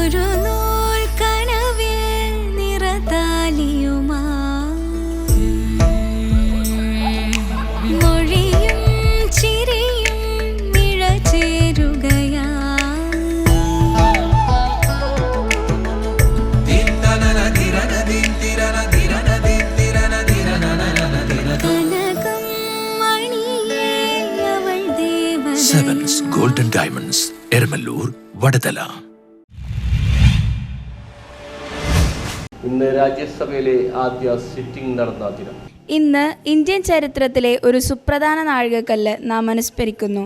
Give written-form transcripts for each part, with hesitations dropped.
ഒരു നൂൽ കനവിൽ നിറതാലിയുമാ മൊഴിയും ചിരിയും നിഴചേരുകയാ Sevens Golden Diamonds, Eramallur, Vadathala. ഇന്ന് രാജ്യസഭയിലെ ആദ്യ സിറ്റിംഗ് നടന്ന ദിനം. ഇന്ന് ഇന്ത്യൻ ചരിത്രത്തിലെ ഒരു സുപ്രധാന നാഴികക്കല്ല് നാം അനുസ്മരിക്കുന്നു.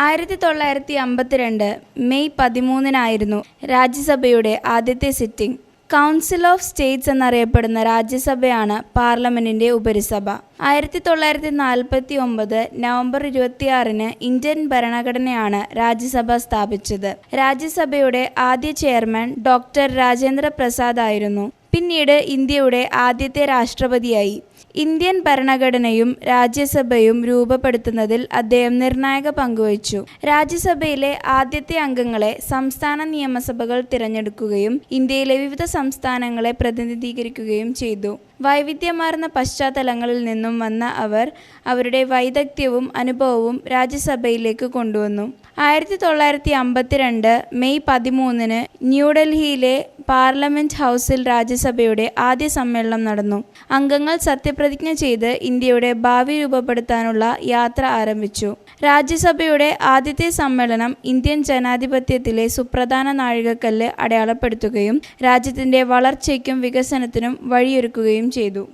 1952 മെയ് 13 രാജ്യസഭയുടെ ആദ്യത്തെ സിറ്റിംഗ്. കൗൺസിൽ ഓഫ് സ്റ്റേറ്റ്സ് എന്നറിയപ്പെടുന്ന രാജ്യസഭയാണ് പാർലമെന്റിന്റെ ഉപരിസഭ. 1949 നവംബർ 26 ഇന്ത്യൻ ഭരണഘടനയാണ് രാജ്യസഭ സ്ഥാപിച്ചത്. രാജ്യസഭയുടെ ആദ്യ ചെയർമാൻ ഡോക്ടർ രാജേന്ദ്ര പ്രസാദ് ആയിരുന്നു. പിന്നീട് ഇന്ത്യയുടെ ആദ്യത്തെ രാഷ്ട്രപതിയായി. ഇന്ത്യൻ ഭരണഘടനയും രാജ്യസഭയും രൂപപ്പെടുത്തുന്നതിൽ അദ്ദേഹം നിർണായക പങ്കുവഹിച്ചു. രാജ്യസഭയിലെ ആദ്യത്തെ അംഗങ്ങളെ സംസ്ഥാന നിയമസഭകൾ തിരഞ്ഞെടുക്കുകയും ഇന്ത്യയിലെ വിവിധ സംസ്ഥാനങ്ങളെ പ്രതിനിധീകരിക്കുകയും ചെയ്തു. വൈവിധ്യമാർന്ന പശ്ചാത്തലങ്ങളിൽ നിന്നും വന്ന അവർ അവരുടെ വൈദഗ്ധ്യവും അനുഭവവും രാജ്യസഭയിലേക്ക് കൊണ്ടുവന്നു. 1952 മെയ് 13 ന്യൂഡൽഹിയിലെ പാർലമെന്റ് ഹൗസിൽ രാജ്യസഭയുടെ ആദ്യ സമ്മേളനം നടന്നു. അംഗങ്ങൾ സത്യപ്രതിജ്ഞ ചെയ്ത് ഇന്ത്യയുടെ ഭാവി രൂപപ്പെടുത്താനുള്ള യാത്ര ആരംഭിച്ചു. രാജ്യസഭയുടെ ആദ്യത്തെ സമ്മേളനം ഇന്ത്യൻ ജനാധിപത്യത്തിലെ സുപ്രധാന നാഴികക്കല്ല് അടയാളപ്പെടുത്തുകയും രാജ്യത്തിന്റെ വളർച്ചയ്ക്കും വികസനത്തിനും വഴിയൊരുക്കുകയും ചെയ്തു.